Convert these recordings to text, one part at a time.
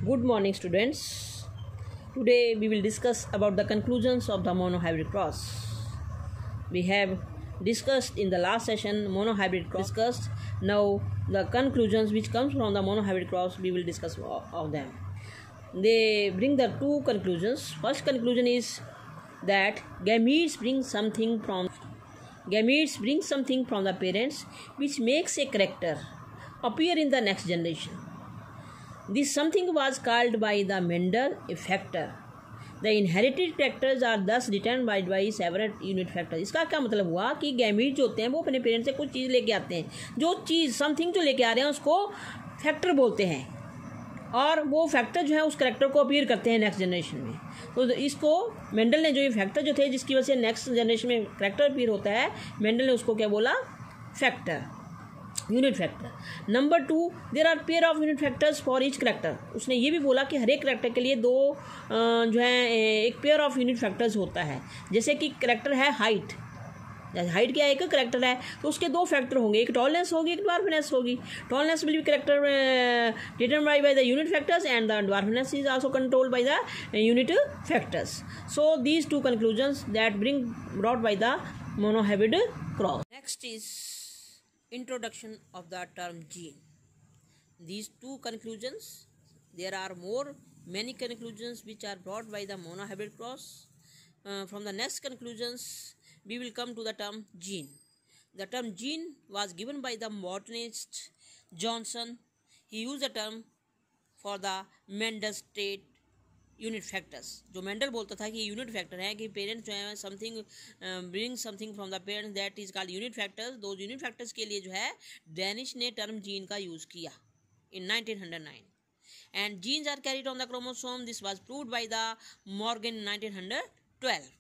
Good morning, students. Today we will discuss about the conclusions of the monohybrid cross. We have discussed in the last session monohybrid cross discussed. Now the conclusions which comes from the monohybrid cross we will discuss of them. They bring the two conclusions. First conclusion is that gametes bring something from the parents which makes a character appear in the next generation. This something was called by the Mendel a factor. The inherited characters are thus determined by several unit factors. इसका क्या मतलब हुआ कि gamete जो होते हैं वो अपने पेरेंट्स से कुछ चीज़ लेके आते हैं. जो चीज़ समथिंग जो लेके आ रहे हैं उसको फैक्टर बोलते हैं और वो फैक्टर जो है उस करेक्टर को अपीयर करते हैं नेक्स्ट जनरेशन में. तो इसको मेंडल ने जो ये फैक्टर जो थे जिसकी वजह से नेक्स्ट जनरेशन में करेक्टर अपीयर होता है, मेंडल ने उसको क्या बोला? Factor, unit factor. Number 2, there are pair of unit factors for each character. उसने ये भी बोला कि हर एक करेक्टर के लिए दो जो है एक पेयर ऑफ यूनिट फैक्टर्स होता है. जैसे कि करेक्टर है हाइट, हाइट क्या है? एक करेक्टर है तो उसके दो फैक्टर होंगे, एक टॉलनेस होगी, एक ड्वार्फनेस होगी. Tallness will be character determined by the unit factors and the dwarfness is also controlled by the unit factors. So these two conclusions that brought by the monohybrid cross. Next is introduction of the term gene. These two conclusions, there are many conclusions which are brought by the monohybrid cross. From the next conclusions we will come to the term gene. The term gene was given by the botanist Johnson. He used the term for the Mendel's trait unit factors. जो Mendel बोलता था कि unit factor है कि parents जो है something bring something from the parents that is called unit factors. दो unit factors के लिए जो है डैनिश ने टर्म जीन का यूज़ किया in 1909. And genes are carried on the chromosome. This was proved by the Morgan in 1912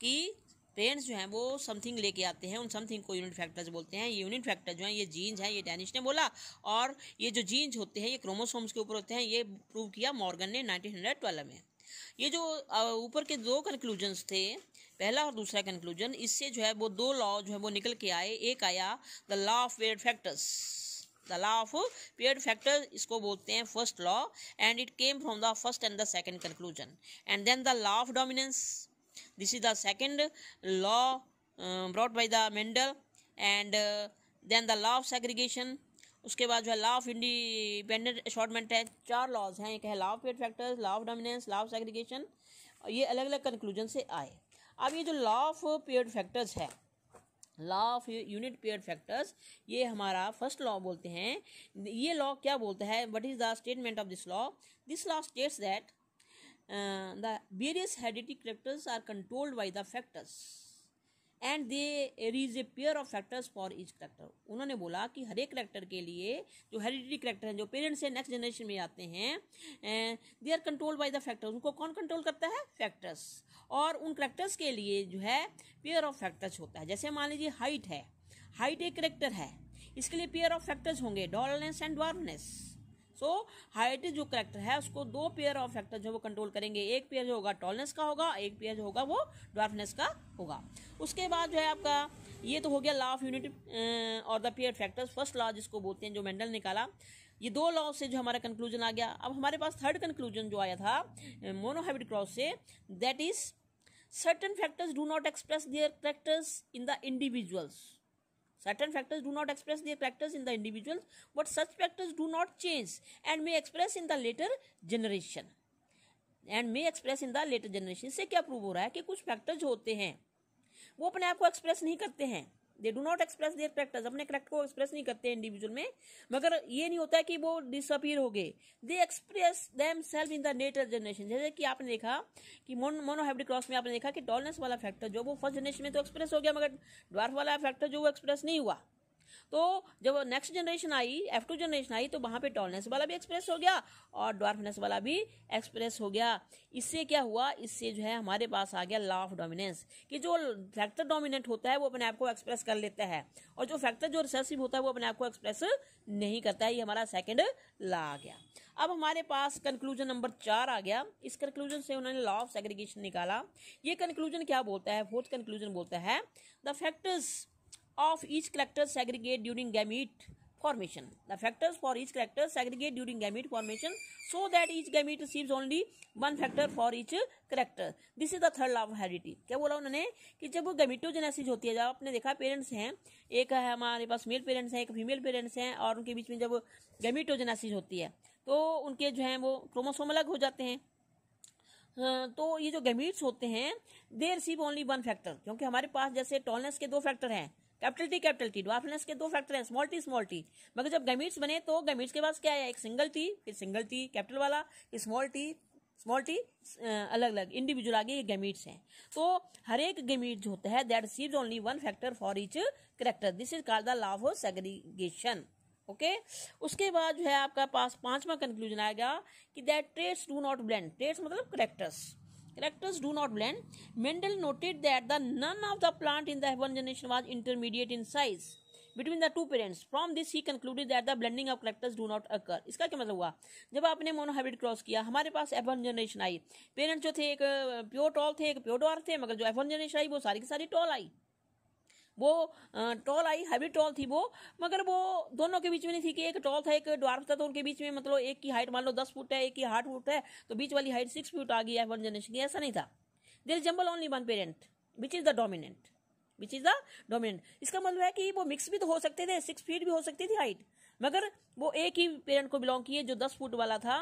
कि parents जो हैं वो समथिंग लेके आते हैं, उन समथिंग को यूनिट फैक्टर्स बोलते हैं. ये यूनिट फैक्टर जो हैं ये जीन्स हैं, ये डैनिश ने बोला. और ये जो जीन्स होते हैं ये क्रोमोसोम्स के ऊपर होते हैं, ये प्रूव किया मॉर्गन ने 1912 में. ये जो ऊपर के दो कंक्लूजन्स थे, पहला और दूसरा कंक्लूजन, इससे जो है वो दो लॉ जो है वो निकल के आए. एक आया the law of paired factors. The law of paired factor इसको बोलते हैं first law, and it came from the first and the second conclusion. And then the law of dominance. This is the second law brought by the Mendel. And then the law of segregation. उसके बाद जो है law of independent assortment है. 4 laws हैं. एक है law of paired factors, law of dominance, law of segregation. ये अलग अलग कंक्लूजन से आए. अब ये जो लॉ ऑफ पेयर्ड फैक्टर्स है, law of unit paired factors, ये हमारा फर्स्ट लॉ बोलते हैं. ये लॉ क्या बोलता है? What is the statement of this law? This law states that the various hereditary characters are controlled by the factors and there is a pair of factors for each character. उन्होंने बोला कि हर एक character के लिए जो hereditary character हैं, जो parents से नेक्स्ट जनरेशन में आते हैं, they are controlled by the factors. उनको कौन कंट्रोल करता है? फैक्टर्स. और उन करेक्टर्स के लिए जो है पेयर ऑफ फैक्टर्स होता है. जैसे मान लीजिए हाइट है, हाइट एक करेक्टर है, इसके लिए पेयर ऑफ फैक्टर्स होंगे, tallness and dwarfness. So height जो करेक्टर है उसको दो पेयर ऑफ फैक्टर जो वो कंट्रोल करेंगे. एक पेयर जो होगा टॉलनेस का होगा, एक पेयर जो होगा वो ड्वार्फनेस का होगा. उसके बाद जो है आपका ये तो हो गया लॉ ऑफ यूनिट और the pair factors, first law जिसको बोलते हैं, जो मेंडल निकाला. ये दो लॉ से जो हमारा कंक्लूजन आ गया. अब हमारे पास थर्ड कंक्लूजन जो आया था मोनोहाइब्रिड क्रॉस से, that is certain factors do not express their characters in the individuals. Certain factors do not express their characters in the individuals, but such factors do not change and may express in the later generation. इससे क्या prove हो रहा है कि कुछ factor जो होते हैं वो अपने आप को एक्सप्रेस नहीं करते हैं. They do not express their characters, अपने कैरेक्टर को एक्सप्रेस नहीं करते हैं इंडिविजुअल में. मगर ये नहीं होता है कि वो डिसअपीयर हो गए. They express themselves in the later generation. जैसे कि आपने देखा कि मोनोहाइब्रिड क्रॉस में आपने देखा कि टॉलनेस वाला फैक्टर जो वो फर्स्ट जनरेशन में तो एक्सप्रेस हो गया, मगर ड्वार्फ वाला फैक्टर जो वो एक्सप्रेस नहीं हुआ. तो जब नेक्स्ट जनरेशन आई, F2 जनरेशन आई, तो वहां पे टॉलनेस वाला भी एक्सप्रेस हो गया और ड्वार्फनेस वाला भी एक्सप्रेस हो गया. इससे क्या हुआ? इससे जो है हमारे पास आ गया लॉ ऑफ डोमिनेंस, कि जो फैक्टर डोमिनेंट होता है वो अपने आप को एक्सप्रेस कर लेता है और जो फैक्टर जो रिसेसिव होता है वो अपने आप को एक्सप्रेस नहीं करता है. ये हमारा सेकेंड लॉ आ गया. अब हमारे पास कंक्लूजन नंबर 4 आ गया. इस कंक्लूजन से उन्होंने लॉ ऑफ सेग्रीगेशन निकाला. ये कंक्लूजन क्या बोलता है? फोर्थ कंक्लूजन बोलता है the factors of each character segregate during gamete formation. The factors for each character segregate during gamete formation so that each gamete receives only one factor for each character. This is the third law of heredity. क्या बोला उन्होंने कि जब वो gametogenesis होती है, जब आपने देखा पेरेंट्स हैं, एक है हमारे पास मेल पेरेंट्स हैं, एक फीमेल पेरेंट्स हैं, और उनके बीच में जब गैमेटोजेनेसिस होती है तो उनके जो है वो क्रोमोसोम अलग हो जाते हैं। तो ये जो गैमीट्स होते हैं they receive only one factor, क्योंकि हमारे पास जैसे टॉलनेस के दो फैक्टर हैं, कैपिटल टी, ड्वार्फनेस के दो फैक्टर हैं, स्मॉल टी। मगर जब गैमीट्स बने तो गैमीट्स के पास क्या है, एक सिंगल टी, फिर सिंगल टी कैपिटल वाला, फिर स्मॉल टी अलग अलग इंडिविजुअल, आगे ये गैमीट्स हैं। तो हर एक गैमीट जो होता है that receives only one factor for each character. This is called the law of segregation. Okay, उसके बाद जो है आपका पास पांचवा कंक्लूजन आएगा कि that traits do not blend. Traits मतलब Characters do not blend. Mendel noted that none of the plant in the F1 generation was intermediate in size between the two parents. From this he concluded that the blending of characters do not occur. इसका क्या मतलब हुआ, जब आपने monohybrid cross किया, हमारे पास F1 generation आई, parents जो थे एक प्योर टॉल थे, एक प्योर डॉर्फ थे, मगर जो F1 जनरेशन आई वो सारी की सारी टॉल आई, वो टॉल आई, हाइब्रिड टॉल थी वो, मगर वो दोनों के बीच में नहीं थी कि एक टॉल था एक ड्वार्फ था, तो उनके बीच में मतलब एक की हाइट मान लो 10 फुट है, एक की 8 फुट है, तो बीच वाली हाइट 6 फुट आ गई है F1 जनरेशन की, ऐसा नहीं था। There resemble only one parent which is the dominant. इसका मतलब है कि वो मिक्स भी तो हो सकते थे, 6 फीट भी हो सकती थी हाइट, मगर वो एक ही पेरेंट को बिलोंग किए, जो 10 फुट वाला था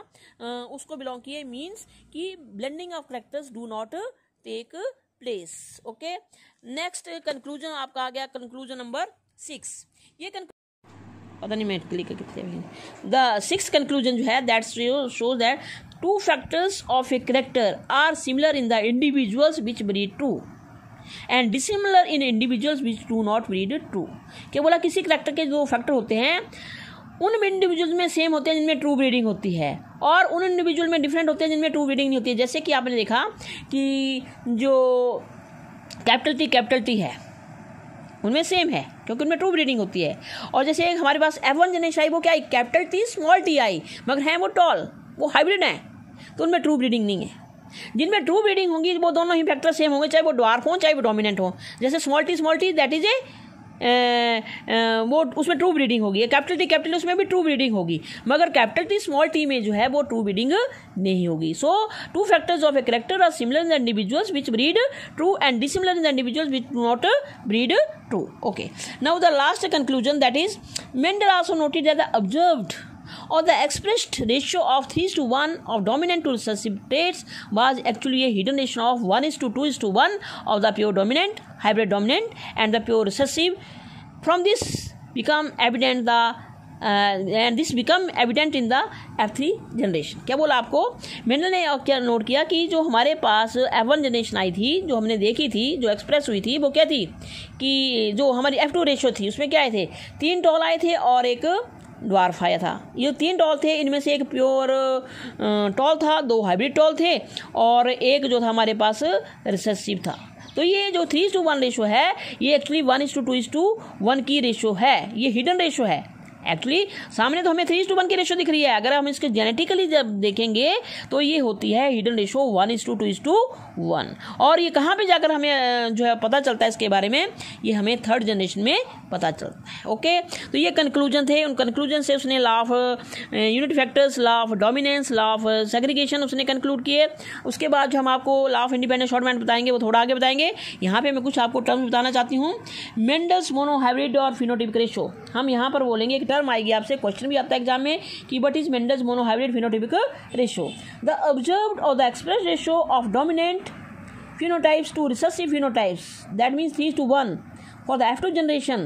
उसको बिलोंग किए। मीन्स कि blending of characters do not take place. Okay, next conclusion आपका आ गया कंक्लूजन नंबर 6। ये पता नहीं मैं क्लिक कितने हैं। द सिक्स्थ कंक्लूजन जो है that shows that two factors of a character are similar in the individuals which breed true and dissimilar in individuals which do not breed true. क्या बोला, किसी कैरेक्टर के जो फैक्टर होते हैं उन इंडिविजुअल्स में सेम होते हैं जिनमें ट्रू ब्रीडिंग होती है, और उन इंडिविजुअल में डिफरेंट होते हैं जिनमें ट्रू ब्रीडिंग नहीं होती है। जैसे कि आपने देखा कि जो कैपिटल टी है उनमें सेम है क्योंकि उनमें ट्रू ब्रीडिंग होती है। और जैसे एक हमारे पास F1 जनरेशन आई, वो क्या आई, कैपिटल टी स्मॉल टी आई, मगर है वो टॉल, वो हाइब्रिड है, तो उनमें ट्रू ब्रीडिंग नहीं है। जिनमें ट्रू ब्रीडिंग होंगी वो दोनों ही फैक्टर सेम होंगे, चाहे वो ड्वार्फ हो चाहे वो डोमिनेंट हो। जैसे स्मॉल टी दैट इज वो उसमें ट्रू ब्रीडिंग होगी, कैपिटल टी उसमें भी ट्रू ब्रीडिंग होगी, मगर कैपिटल टी स्मॉल टी में जो है वो ट्रू ब्रीडिंग नहीं होगी। So two factors of a character are similar in the individuals which breed true and dissimilar in the individuals which do not breed true. Okay, now the last conclusion that is Mendel also noted that the observed or the expressed ratio of 3:1 of dominant to recessive traits was actually a hidden ratio of 1:2:1 of the pure dominant, hybrid dominant and the pure recessive. From this become evident and this become evident in the F3 generation. क्या बोला आपको, Mendel ने क्या note किया कि जो हमारे पास F1 generation आई थी, जो हमने देखी थी, जो एक्सप्रेस हुई थी, वो क्या थी कि जो हमारी F2 रेशियो थी उसमें क्या आए थे, 3 टॉल आए थे और एक ड्वार्फ आया था। ये 3 टॉल थे, इनमें से एक प्योर टॉल था, 2 हाइब्रिड टॉल थे और एक जो था हमारे पास रिसेसिव था। तो ये जो 3:1 रेशो है ये एक्चुअली 1:2:1 की रेशो है, ये हिडन रेशो है। एक्चुअली सामने तो हमें 3:1 की रेशो दिख रही है, अगर हम इसके जेनेटिकली जब देखेंगे तो ये होती है हिडन रेशो 1:2:1। और ये कहाँ पे जाकर हमें जो है पता चलता है इसके बारे में, ये हमें 3rd जनरेशन में पता चलता है। ओके, तो ये कंक्लूजन थे। उन कंक्लूजन से उसने law of unit factors, law of dominance, law of segregation उसने कंक्लूड किए। उसके बाद जो हम आपको लॉ ऑफ इंडिपेंडेंट शॉर्टहैंड बताएंगे वो थोड़ा आगे बताएंगे। यहाँ पे मैं कुछ आपको टर्म्स बताना चाहती हूँ। मेंडल्स मोनोहाइब्रिड और फिनोटिपिक रेशो, हम यहाँ पर बोलेंगे, एक टर्म आएगी आपसे, क्वेश्चन भी आता है एग्जाम में कि what is Mendel's monohybrid phenotypic ratio. The observed और the express ratio of dominant phenotypes to recessive phenotypes, that means 3:1 for the F2 generation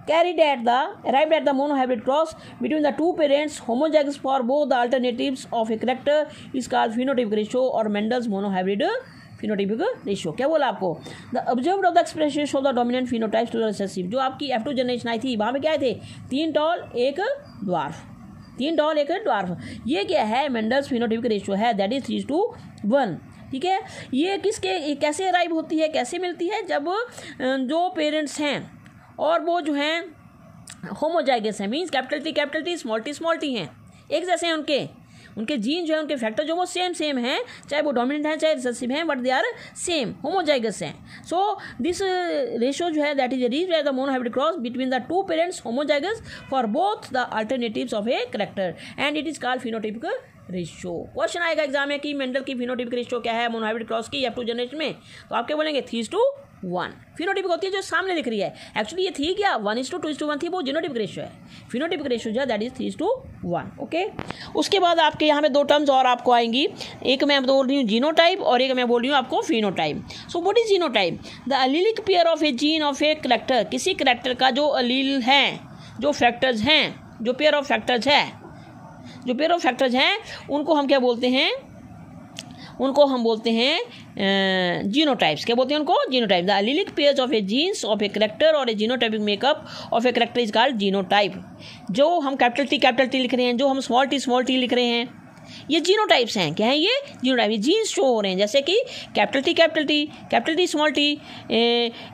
arrived at the monohybrid cross between the two parents homozygous for both the alternatives of a character is called phenotypic ratio or Mendel's monohybrid phenotypic ratio। क्या बोला आपको, the observed of the express ratio of the dominant phenotypes to the recessive। जो आपकी F2 generation आई थी वहाँ पे क्या थे, 3 टॉल एक ड्वार्फ, 3 टॉल एक ड्वार्फ। ये क्या है, मेंडल्स फिनोटाइपिक रेशियो है, दैट इज 3:1। ठीक है, ये किसके कैसे अराइव होती है, कैसे मिलती है, जब जो पेरेंट्स हैं और वो जो हैं होमोजाइगस हैं, means capital T small T हैं, एक जैसे हैं उनके जीन जो है, उनके फैक्टर जो वो सेम हैं, चाहे वो डोमिनेंट हैं चाहे रिसेसिव हैं, but they are same, homozygous हैं. सो दिस रेशियो जो है that is reached by the monohybrid cross between the two parents homozygous for both the alternatives of a character and it is called phenotypic ratio. Question आएगा exam में कि Mendel की phenotypic ratio क्या है monohybrid cross की F2 generation में, तो आप क्या बोलेंगे 3:1. फिनोटाइपिक होती है जो सामने दिख रही है, एक्चुअली ये थी क्या 1:2:1 थी, वो जीनोटाइपिक रेशियो है. फिनोटाइपिक रेशियो जो है दैट इज 3:1. ओके. उसके बाद आपके यहाँ पे दो टर्म्स और आपको आएंगी, एक मैं बोल रही हूँ जीनोटाइप और एक मैं बोल रही हूँ आपको phenotype. So what is genotype? The allelic pair of A gene of a character, किसी कैरेक्टर का जो अलील हैं, जो फैक्टर्स हैं, जो पेयर ऑफ फैक्टर्स हैं, उनको हम क्या बोलते हैं? उनको हम बोलते हैं जीनोटाइप्स. क्या बोलते हैं उनको? Genotype. The allelic pairs of a genes of a character और a genotypic makeup of a character is called genotype. जो हम कैपिटल टी लिख रहे हैं, जो हम स्मॉल टी लिख रहे हैं, ये जीनोटाइप्स हैं. क्या है ये? जीनोटाइप. ये जीन्स शो हो रहे हैं, जैसे कि कैपिटल टी स्मॉल टी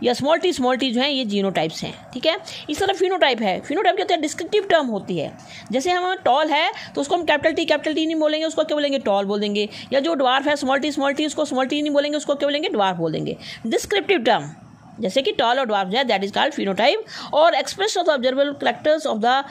या स्मॉल टी जो है ये जीनोटाइप्स हैं. ठीक है. इस तरह फिनोटाइप है. फिनोटाइप क्या होता है? डिस्क्रिप्टिव टर्म होती है. जैसे हम टॉल है तो उसको हम कैपिटल टी नहीं बोलेंगे, उसको क्या बोलेंगे? टॉल बोल देंगे. या जो ड्वार्फ है स्मॉल टी उसको स्मॉल टी नहीं बोलेंगे, उसको क्या बोलेंगे? ड्वार्फ बोल देंगे. डिस्क्रिप्टिव टर्म जैसे कि टॉल और ड्वार्फ जो है दैट इज कॉल्ड फिनोटाइप. और expression of the observable characters of the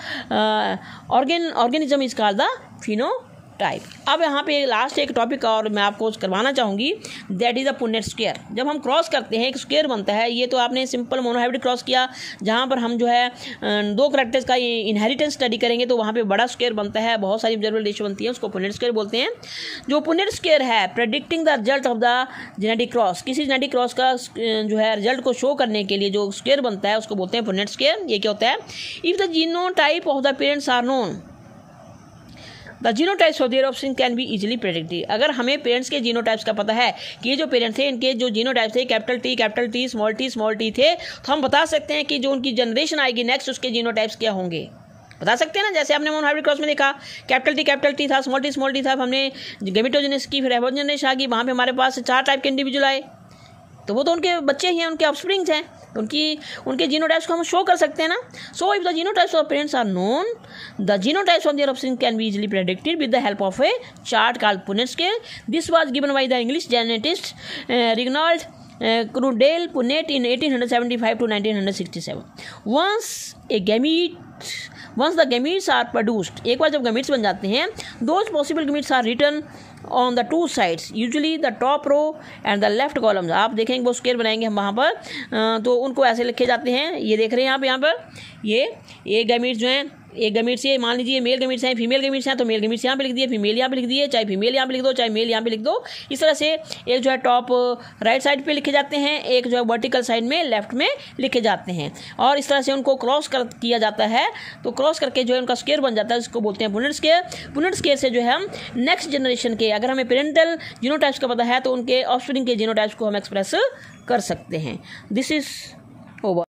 organism is called the phenotype. अब यहाँ पे लास्ट एक टॉपिक और मैं आपको करवाना चाहूँगी, that is a Punnett square. जब हम क्रॉस करते हैं एक स्क्वायर बनता है. ये तो आपने सिंपल मोनोहाइब्रिड क्रॉस किया, जहाँ पर हम जो है दो कैरेक्टर्स का इनहेरिटेंस स्टडी करेंगे तो वहाँ पे बड़ा स्क्वायर बनता है, बहुत सारी ऑब्जर्वेबल रेशियो बनती है, उसको पुनेट स्क्वायर बोलते हैं. जो पुनेट स्क्वायर है predicting the result of the genetic cross, किसी जेनेटिक क्रॉस का जो है रिजल्ट को शो करने के लिए जो स्क्वायर बनता है उसको बोलते हैं पुनेट स्क्वायर. ये क्या होता है? If the genotype of the parents are known, the genotypes of their offspring can be easily predicted. अगर हमें पेरेंट्स के जीनोटाइप्स का पता है कि ये जो पेरेंट्स थे इनके जो जीनोटाइप्स थे कैपिटल टी स्मॉल टी थे, तो हम बता सकते हैं कि जो उनकी जनरेशन आएगी नेक्स्ट उसके जीनोटाइप्स क्या होंगे. बता सकते हैं ना. जैसे आपने मोनोहाइब्रिड क्रॉस में देखा कैपिटल टी था, स्मॉल टी था, हमने गैमेटोजेनेसिस की, फिर एबोर्जेनेसिस आ गई, वहाँ पे हमारे पास 4 टाइप के इंडिविजुअल आए, तो वो तो उनके बच्चे ही हैं, उनके ऑफस्प्रिंग्स हैं, उनके जीनोटाइप्स को हम शो कर सकते हैं ना. So if the genotypes of parents are known, the genotypes of their offspring can be easily predicted with the help of a chart called Punnett square. This was given by the English geneticist Reginald Crundall Punnett in 1875 to 1967. Once the gametes are produced, एक बार जब gametes बन जाते हैं, those possible gametes are written on the two sides, usually the top row and the left columns. आप देखेंगे वो square बनाएंगे हम वहाँ पर, तो उनको ऐसे लिखे जाते हैं. ये देख रहे हैं आप यहाँ पर, ये गैमीट्स जो हैं, एक गैमीट से मान लीजिए मेल गैमीट्स हैं, फीमेल गैमीट्स हैं, तो मेल गैमीट्स यहाँ पे लिख दिए, फीमेल यहाँ पे लिख दिए, चाहे फीमेल यहाँ पे लिख दो चाहे मेल यहाँ पे लिख दो. इस तरह से एक जो है टॉप राइट साइड पे लिखे जाते हैं, एक जो है वर्टिकल साइड में लेफ्ट में लिखे जाते हैं, और इस तरह से उनको क्रॉस किया जाता है. तो क्रॉस करके जो है उनका स्क्वायर बन जाता है, जिसको बोलते हैं पुनेट स्क्वायर. पुनेट स्क्वायर से जो है हम नेक्स्ट जनरेशन के, अगर हमें पेरेंटल जीनोटाइप्स का पता है तो उनके ऑफस्प्रिंग के जीनोटाइप्स को हम एक्सप्रेस कर सकते हैं. This is over.